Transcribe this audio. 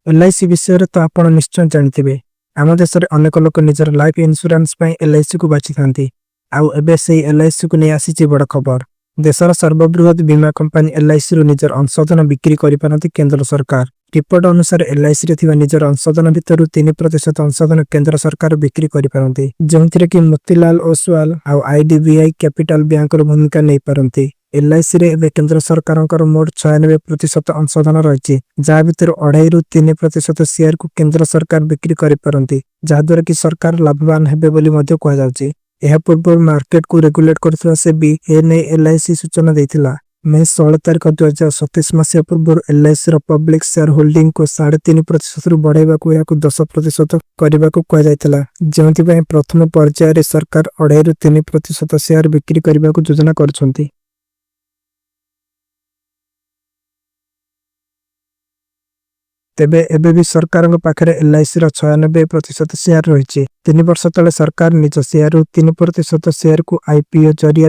LIC विषय तो आपण निश्चय जानते आम देश में अनेक लोक निजर लाइफ इंश्योरेंस LIC को बाछि थांती आउ एबे सेही LIC को नहीं आसी बड़ खबर देशर सर्वबृहत बीमा कंपनी LIC रु निजर अंशधन बिक्री करिपारती केंद्र सरकार। रिपोर्ट अनुसार LIC रे थिबा निजर अंशधन भितर 3% अंशधन केंद्र सरकार बिक्री करिपारती जोंथिरे कि मोतीलाल ओसवाल आउ IDBI कैपिटल बैंक रो भूमिका नै पारंती। LIC रे एबे केंद्र सरकार मोट 96% अंशधन रही जहाँ भितर 2.5 रु 3% शेयर को केंद्र सरकार बिक्री करिपारती जहाद्वारा कि सरकार लाभवान हेबे बोली मध्य कहा जाउची। यह पूर्व मार्केट को रेगुलेट करथिबा सेबी एने LIC सूचना देथिला। मे 16 तारिख 2027 मसीहा पूर्व LIC रो पब्लिक शेयर होल्डिंग को 3.5% रु बढ़ाइबाकू याकू 10% करबाकू कहा जायतिला जेंति पय प्रथम पर्याय रे सरकार 2.5 रु 3% शेयर बिक्री करबाकू योजना करछंती। तेबे एबे भी सरकार पाखरे LIC रो 96% शेयर रही। 3 वर्ष तले सरकार निज शेयर 3% शेयर को IPO जरिया